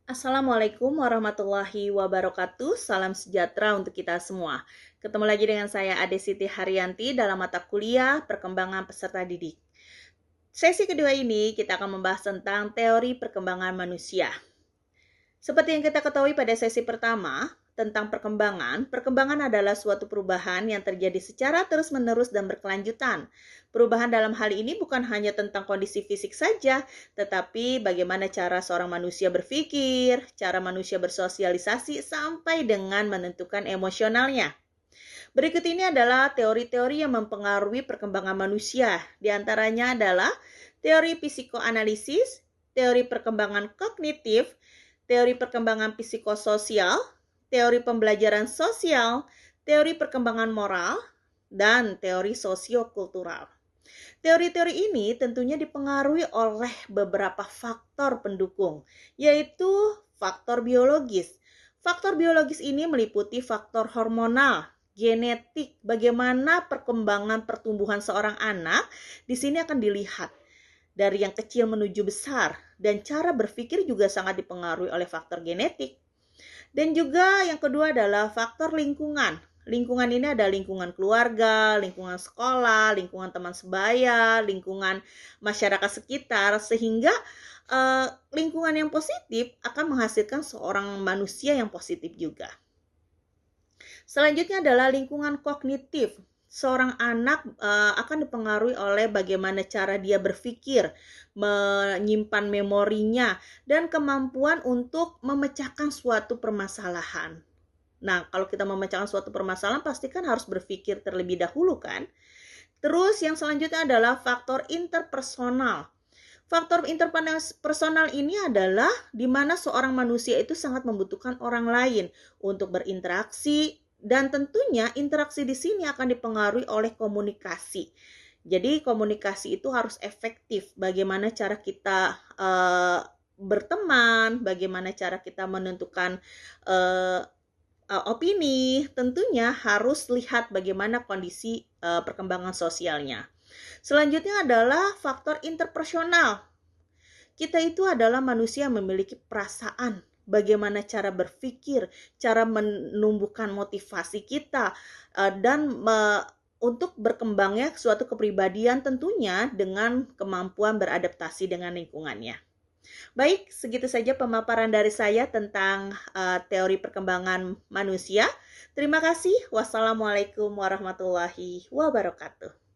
Assalamualaikum warahmatullahi wabarakatuh. Salam sejahtera untuk kita semua. Ketemu lagi dengan saya Ade Siti Haryanti dalam mata kuliah Perkembangan Peserta Didik. Sesi kedua ini kita akan membahas tentang teori perkembangan manusia. Seperti yang kita ketahui pada sesi pertama, tentang perkembangan adalah suatu perubahan yang terjadi secara terus-menerus dan berkelanjutan. Perubahan dalam hal ini bukan hanya tentang kondisi fisik saja, tetapi bagaimana cara seorang manusia berpikir, cara manusia bersosialisasi, sampai dengan menentukan emosionalnya. Berikut ini adalah teori-teori yang mempengaruhi perkembangan manusia. Di antaranya adalah teori psikoanalisis, teori perkembangan kognitif, teori perkembangan psikososial, teori pembelajaran sosial, teori perkembangan moral, dan teori sosiokultural. Teori-teori ini tentunya dipengaruhi oleh beberapa faktor pendukung, yaitu faktor biologis. Faktor biologis ini meliputi faktor hormonal, genetik, bagaimana perkembangan pertumbuhan seorang anak di sini akan dilihat dari yang kecil menuju besar, dan cara berpikir juga sangat dipengaruhi oleh faktor genetik. Dan juga yang kedua adalah faktor lingkungan. Lingkungan ini ada lingkungan keluarga, lingkungan sekolah, lingkungan teman sebaya, lingkungan masyarakat sekitar, sehingga lingkungan yang positif akan menghasilkan seorang manusia yang positif juga. Selanjutnya adalah lingkungan kognitif. Seorang anak akan dipengaruhi oleh bagaimana cara dia berpikir, menyimpan memorinya, dan kemampuan untuk memecahkan suatu permasalahan. Nah, kalau kita memecahkan suatu permasalahan, pasti kan harus berpikir terlebih dahulu kan? Terus yang selanjutnya adalah faktor interpersonal. Faktor interpersonal ini adalah di mana seorang manusia itu sangat membutuhkan orang lain untuk berinteraksi, dan tentunya interaksi di sini akan dipengaruhi oleh komunikasi. Jadi komunikasi itu harus efektif. Bagaimana cara kita berteman, bagaimana cara kita menentukan opini, tentunya harus lihat bagaimana kondisi perkembangan sosialnya. Selanjutnya adalah faktor interpersonal. Kita itu adalah manusia yang memiliki perasaan, bagaimana cara berpikir, cara menumbuhkan motivasi kita, dan untuk berkembangnya suatu kepribadian tentunya dengan kemampuan beradaptasi dengan lingkungannya. Baik, segitu saja pemaparan dari saya tentang teori perkembangan manusia. Terima kasih. Wassalamualaikum warahmatullahi wabarakatuh.